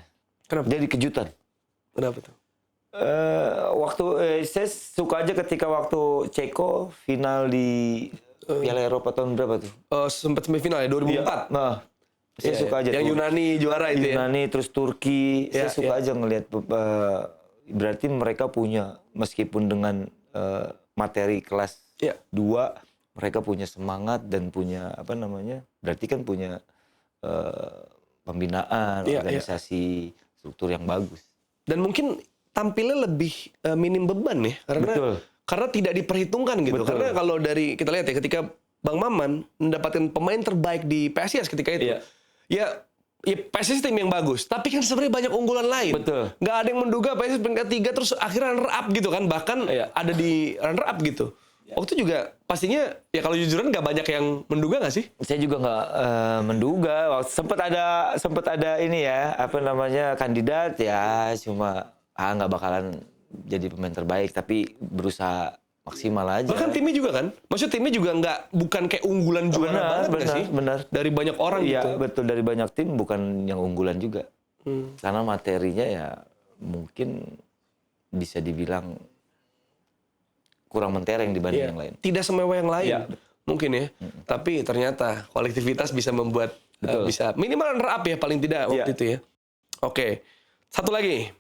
Kenapa? Jadi kejutan. Kenapa tuh? Saya suka aja ketika waktu Ceko final di Piala Eropa tahun berapa tuh? Sempat semifinal ya, 2004. Nah, saya suka aja yang tuh. Yunani juara itu ya. Yunani terus Turki. Iya, Saya suka aja ngelihat berarti mereka punya, meskipun dengan materi kelas Iya. 2, mereka punya semangat dan punya berarti kan punya pembinaan, Iya, organisasi, struktur yang bagus. Dan mungkin tampilnya lebih minim beban ya, Betul. karena tidak diperhitungkan gitu. Betul. Karena kalau dari kita lihat ya, ketika Bang Maman mendapatkan pemain terbaik di PSIS ketika itu, Iya. ya PSIS tim yang bagus, tapi kan sebenarnya banyak unggulan lain. Betul. Nggak ada yang menduga PSIS peringkat 3 terus akhirnya runner up gitu kan, bahkan ada di runner up gitu. Waktu itu juga pastinya ya kalau jujuran nggak banyak yang menduga nggak sih? Saya juga nggak menduga. Sempat ada ini ya, kandidat ya, cuma nggak bakalan jadi pemain terbaik, tapi berusaha maksimal aja. Bahkan timnya juga kan, maksudnya timnya juga bukan kayak unggulan juara banget nggak sih? Benar. Dari banyak orang Iya, gitu. betul, dari banyak tim bukan yang unggulan juga. Karena materinya ya mungkin bisa dibilang kurang mentereng dibanding yang lain. Tidak semewah yang lain. Iya. Mungkin ya. Tapi ternyata kolektivitas bisa membuat bisa minimal runner up ya paling tidak waktu itu ya. Oke. Satu lagi.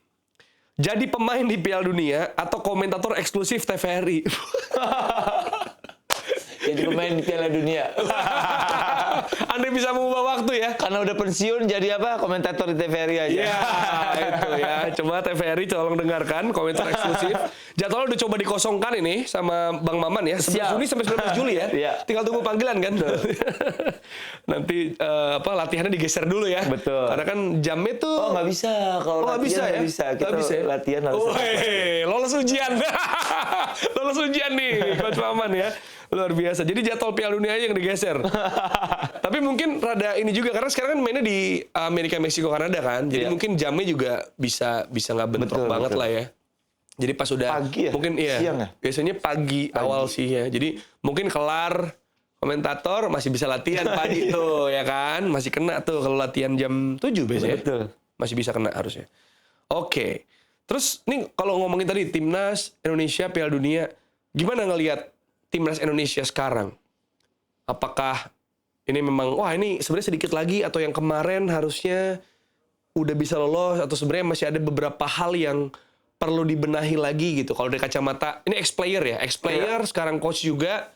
Jadi pemain di Piala Dunia atau komentator eksklusif TVRI? Jadi pemain di Piala Dunia. Anda bisa mengubah waktu ya. Karena udah pensiun jadi apa? Komentator di TVRI aja. Iya, itu ya. Coba TVRI tolong dengarkan komentar eksklusif. Jadwalnya udah coba dikosongkan ini sama Bang Maman ya. 11 Juni sampai 19 Juli ya. Iya. Tinggal tunggu panggilan kan. Nanti latihannya digeser dulu ya. Betul. Karena kan jamnya tuh Nggak bisa. Kalau nggak bisa ya? nggak bisa. Kita Nggak bisa ya? latihan harus. Lolos ujian. Lolos ujian nih Coach Maman ya. Luar biasa. Jadi jadwal Piala Dunia aja yang digeser. Tapi mungkin rada ini juga karena sekarang kan mainnya di Amerika, Meksiko, Kanada kan. Jadi mungkin jamnya juga bisa nggak bentrok banget lah ya. Jadi pas udah Pagi ya? mungkin iya. Siang ya? Biasanya pagi awal sih ya. Jadi mungkin kelar komentator masih bisa latihan pagi tuh ya kan. Masih kena tuh kalau latihan jam 7 biasanya. Betul. Masih bisa kena harusnya. Oke. Terus nih kalau ngomongin tadi timnas Indonesia Piala Dunia, gimana ngelihat timnas Indonesia sekarang? Apakah ini memang wah ini sebenarnya sedikit lagi atau yang kemarin harusnya udah bisa lolos atau sebenarnya masih ada beberapa hal yang perlu dibenahi lagi gitu kalau dari kacamata ini ex-player ya, ex-player sekarang coach juga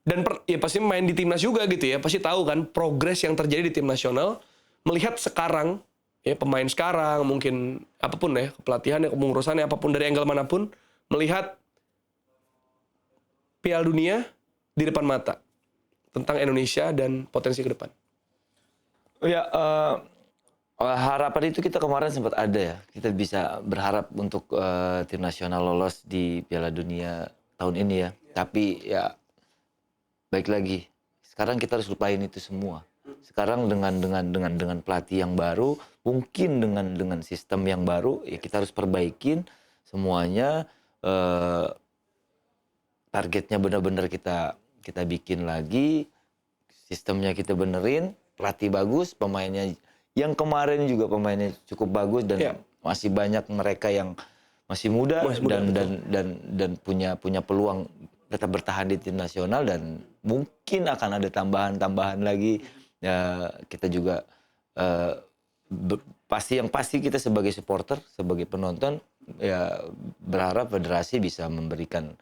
dan ya pasti main di timnas juga gitu ya, pasti tahu kan progres yang terjadi di tim nasional, melihat sekarang ya pemain sekarang mungkin apapun ya, pelatihan ya, kepengurusannya apapun dari angle manapun, melihat Piala Dunia di depan mata tentang Indonesia dan potensi ke depan. Ya, harapan itu kita kemarin sempat ada ya. Kita bisa berharap untuk tim nasional lolos di Piala Dunia tahun ini ya. Tapi ya baik lagi. Sekarang kita harus lupain itu semua. Sekarang dengan pelatih yang baru, mungkin dengan sistem yang baru, ya kita harus perbaikin semuanya. Targetnya benar-benar kita bikin lagi, sistemnya kita benerin, pelatih bagus, pemainnya yang kemarin juga pemainnya cukup bagus dan masih banyak mereka yang masih muda, dan punya peluang tetap bertahan di tim nasional dan mungkin akan ada tambahan lagi. Ya, kita juga pasti kita sebagai supporter, sebagai penonton ya berharap federasi bisa memberikan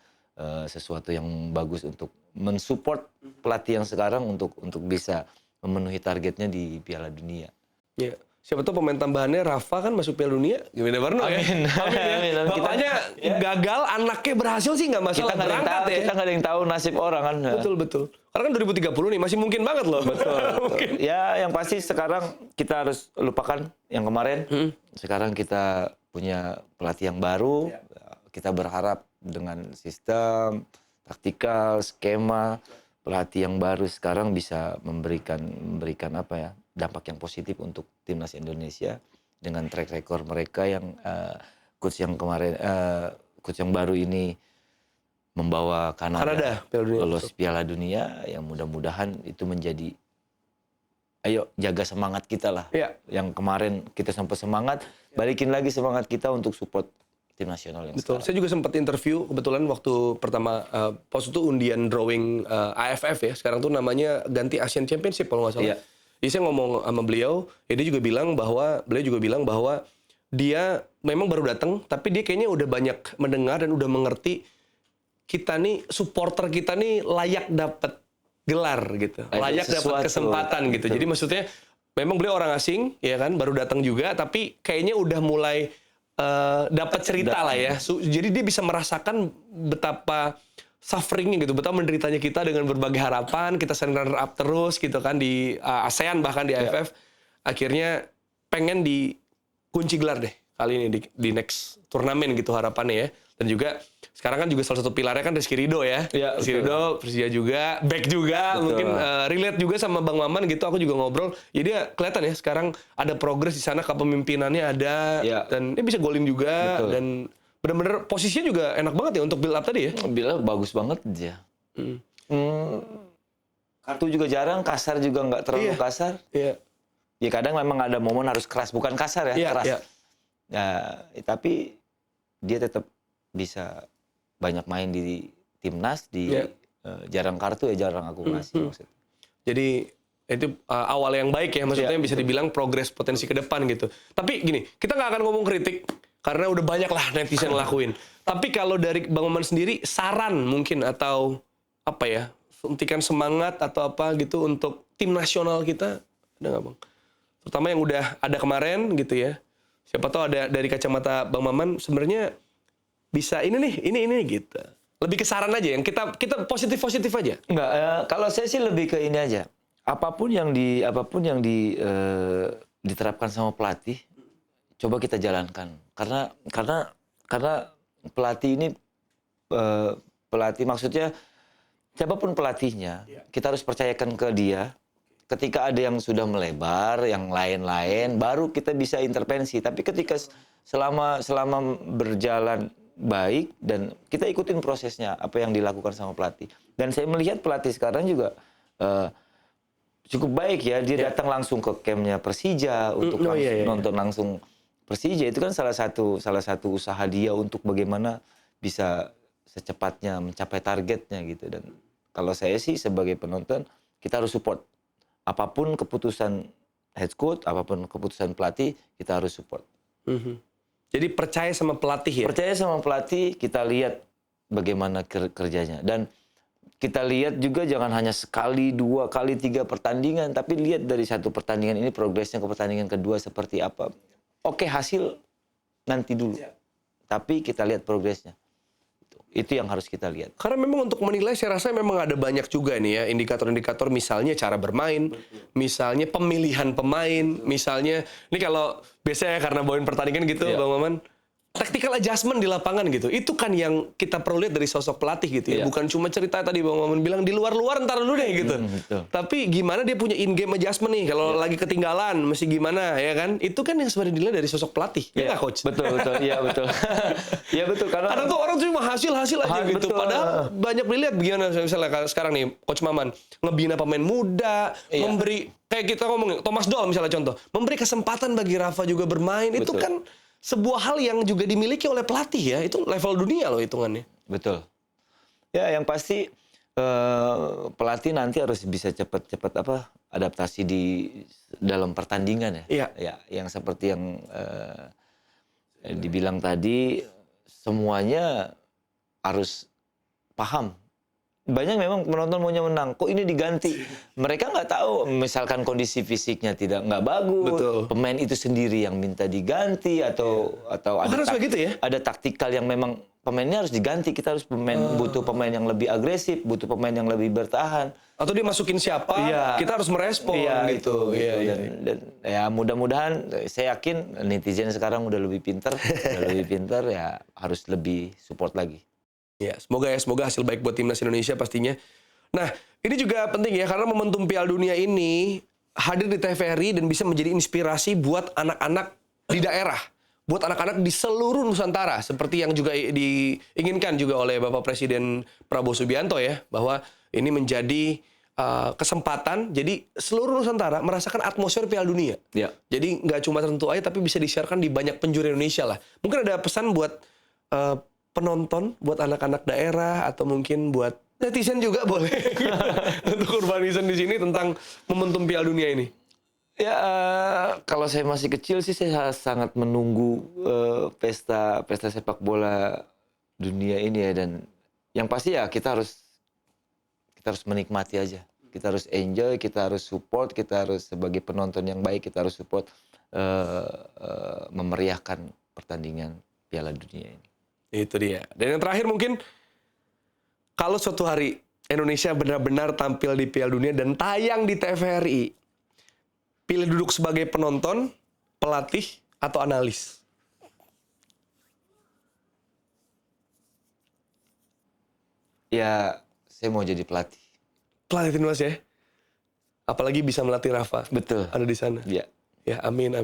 sesuatu yang bagus untuk mensupport pelatih yang sekarang untuk bisa memenuhi targetnya di Piala Dunia. Ya, siapa tahu pemain tambahannya Rafa kan masuk Piala Dunia. Gimana Barno ya? Amin ya. Bapaknya gagal, anaknya berhasil sih nggak masalah berangkat ya. Kita nggak ada yang tahu nasib orang kan. Betul. Karena kan 2030 nih masih mungkin banget loh. Betul. Ya, yang pasti sekarang kita harus lupakan yang kemarin. Sekarang kita punya pelatih yang baru. Kita berharap dengan sistem, taktikal, skema, pelatih yang baru sekarang bisa memberikan apa ya, dampak yang positif untuk timnas Indonesia dengan track record mereka yang coach yang kemarin coach yang baru ini membawa Kanada lolos Piala Dunia, yang mudah-mudahan itu menjadi ayo jaga semangat kita lah. Yang kemarin kita sampai semangat, balikin lagi semangat kita untuk support tim nasional yang betul. Sekarang. Saya juga sempat interview kebetulan waktu pertama pos itu undian drawing AFF ya. Sekarang tuh namanya ganti Asian Championship kalau nggak salah. Jadi saya ngomong sama beliau, ya dia juga bilang bahwa dia memang baru datang, tapi dia kayaknya udah banyak mendengar dan udah mengerti kita nih supporter kita nih layak dapat gelar gitu, layak dapat kesempatan gitu. Jadi maksudnya memang beliau orang asing ya kan, baru datang juga, tapi kayaknya udah mulai dapat cerita lah ya. Jadi dia bisa merasakan betapa sufferingnya gitu, betapa menderitanya kita dengan berbagai harapan. Kita sering runner up terus gitu kan di ASEAN bahkan di AFF. Akhirnya pengen dikunci gelar deh kali ini di next turnamen gitu harapannya ya. Dan juga sekarang kan juga salah satu pilarnya kan Rizky Ridho ya. Rizky Ridho, Persija juga, back juga, mungkin relate juga sama Bang Maman gitu. Aku juga ngobrol. Jadi ya kelihatan ya sekarang ada progres di sana, kepemimpinannya ada dan dia bisa golin juga dan benar-benar posisinya juga enak banget ya untuk build up tadi ya. Build up bagus banget dia. Kartu juga jarang, kasar juga nggak terlalu kasar. Ya kadang memang ada momen harus keras, bukan kasar ya, keras. Ya, tapi dia tetap bisa banyak main di timnas, jarang kartu ya jarang akumulasi maksudnya. Jadi itu awal yang baik ya, maksudnya bisa dibilang progres potensi ke depan gitu. Tapi gini, kita nggak akan ngomong kritik karena udah banyak lah netizen lakuin. Tapi kalau dari Bang Maman sendiri, saran mungkin atau apa ya, suntikan semangat atau apa gitu untuk tim nasional kita? Ada nggak Bang? Terutama yang udah ada kemarin gitu ya. Siapa tahu ada dari kacamata Bang Maman sebenarnya bisa ini gitu. Lebih ke saran aja yang kita positif aja. Enggak, kalau saya sih lebih ke ini aja. Apapun yang diterapkan sama pelatih, coba kita jalankan. Karena pelatih ini pelatih maksudnya siapapun pelatihnya, kita harus percayakan ke dia. Ketika ada yang sudah melebar, yang lain-lain, baru kita bisa intervensi. Tapi ketika selama berjalan baik dan kita ikutin prosesnya apa yang dilakukan sama pelatih. Dan saya melihat pelatih sekarang juga cukup baik ya. Dia datang langsung ke campnya Persija untuk nonton langsung Persija. Itu kan salah satu usaha dia untuk bagaimana bisa secepatnya mencapai targetnya gitu. Dan kalau saya sih sebagai penonton kita harus support apapun keputusan head coach, apapun keputusan pelatih kita harus support. Jadi percaya sama pelatih ya? Percaya sama pelatih, kita lihat bagaimana kerjanya. Dan kita lihat juga jangan hanya sekali, 2 kali, 3 pertandingan, tapi lihat dari satu pertandingan ini progresnya ke pertandingan kedua seperti apa. Oke, hasil nanti dulu. Tapi kita lihat progresnya. Itu yang harus kita lihat. Karena memang untuk menilai saya rasa memang ada banyak juga nih ya indikator-indikator, misalnya cara bermain, misalnya pemilihan pemain, misalnya ini kalau biasanya karena bawain pertandingan gitu Bang Maman, tactical adjustment di lapangan gitu. Itu kan yang kita perlu lihat dari sosok pelatih gitu ya. Bukan cuma cerita tadi Bang Maman bilang di luar-luar ntar dulu deh gitu. Tapi gimana dia punya in-game adjustment nih. Kalau lagi ketinggalan mesti gimana ya kan. Itu kan yang sebenarnya dilihat dari sosok pelatih. Ya nggak Coach? Betul. Iya betul. Iya betul. Karena kadang tuh orang cuma hasil aja gitu. Betul. Padahal banyak dilihat bagaimana misalnya sekarang nih Coach Maman ngebina pemain muda, memberi kayak kita ngomong Thomas Doll misalnya contoh, memberi kesempatan bagi Rafa juga bermain. Itu kan sebuah hal yang juga dimiliki oleh pelatih ya. Itu level dunia loh hitungannya. Betul. Ya yang pasti pelatih nanti harus bisa cepat adaptasi di dalam pertandingan ya. Ya yang seperti yang dibilang tadi, semuanya harus paham. Banyak memang penonton maunya menang, kok ini diganti. Mereka nggak tahu, misalkan kondisi fisiknya nggak bagus, pemain itu sendiri yang minta diganti atau ada taktikal yang memang pemainnya harus diganti. Kita harus butuh pemain yang lebih agresif, butuh pemain yang lebih bertahan. Atau dia masukin siapa, kita harus merespon gitu. Dan ya mudah-mudahan, saya yakin netizen sekarang udah lebih pintar, ya harus lebih support lagi. Ya, semoga hasil baik buat timnas Indonesia pastinya. Nah, ini juga penting ya karena momentum Piala Dunia ini hadir di TVRI dan bisa menjadi inspirasi buat anak-anak di daerah, buat anak-anak di seluruh Nusantara seperti yang juga diinginkan juga oleh Bapak Presiden Prabowo Subianto ya, bahwa ini menjadi kesempatan jadi seluruh Nusantara merasakan atmosfer Piala Dunia. Jadi nggak cuma tertentu aja tapi bisa disiarkan di banyak penjuru Indonesia lah. Mungkin ada pesan buat penonton, buat anak-anak daerah atau mungkin buat netizen juga boleh untuk urbanisan di sini tentang momentum Piala Dunia ini. Ya kalau saya masih kecil sih saya sangat menunggu pesta sepak bola dunia ini ya, dan yang pasti ya kita harus menikmati aja. Kita harus enjoy, kita harus support, kita harus sebagai penonton yang baik kita harus support memeriahkan pertandingan Piala Dunia ini. Itu dia. Dan yang terakhir mungkin, kalau suatu hari Indonesia benar-benar tampil di Piala Dunia dan tayang di TVRI, pilih duduk sebagai penonton, pelatih, atau analis? Ya, saya mau jadi pelatih. Pelatih timnas ya? Apalagi bisa melatih Rafa. Betul. Ada di sana. Iya. Ya, amin.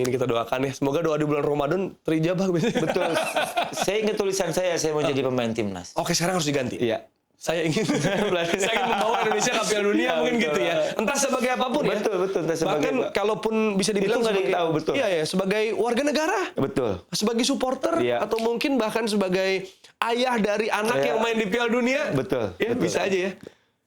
Kita doakan ya. Semoga doa di bulan Ramadan terijabah. Betul. Saya ingat tulisan saya mau jadi pemain timnas. Oke, sekarang harus diganti. Iya. Saya ingin membawa Indonesia ke Piala Dunia mungkin betul. Gitu ya. Entah sebagai apapun ya. Betul. Bahkan kalaupun bisa dibilang sebagai warga negara. Betul. Sebagai supporter atau mungkin bahkan sebagai ayah dari anak yang main di Piala Dunia. Betul. Ya, bisa aja ya.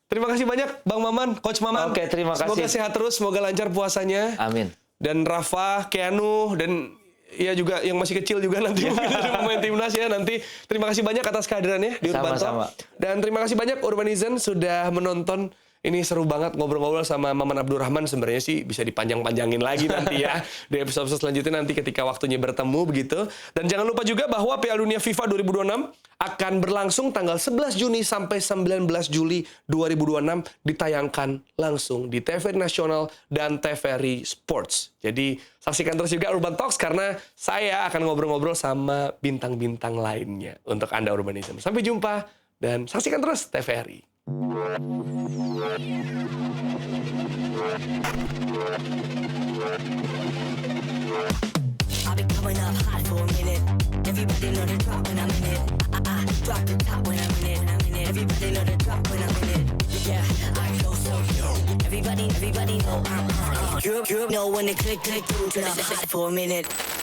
Terima kasih banyak Bang Maman, Coach Maman. Oke, terima kasih. Semoga sehat terus, semoga lancar puasanya. Amin. Dan Rafa, Keanu, dan ya juga yang masih kecil juga nanti mungkin ada pemain timnas ya nanti. Terima kasih banyak atas kehadirannya di Urbanto. Sama-sama. Dan terima kasih banyak Urbanizen sudah menonton Ini seru banget ngobrol-ngobrol sama Maman Abdurrahman. Sebenarnya sih bisa dipanjang-panjangin lagi nanti ya. Di episode selanjutnya nanti ketika waktunya bertemu begitu. Dan jangan lupa juga bahwa Piala Dunia FIFA 2026 akan berlangsung tanggal 11 Juni sampai 19 Juli 2026 ditayangkan langsung di TVRI Nasional dan TVRI Sports. Jadi saksikan terus juga Urban Talks karena saya akan ngobrol-ngobrol sama bintang-bintang lainnya untuk Anda Urbanism. Sampai jumpa dan saksikan terus TVRI. I've been coming up hot for a minute. Everybody know the drop when I'm in it. Drop the top when I'm in it. Everybody know the drop when I'm in it. Yeah, I go so everybody know I'm you know when they click through to the hot for a minute.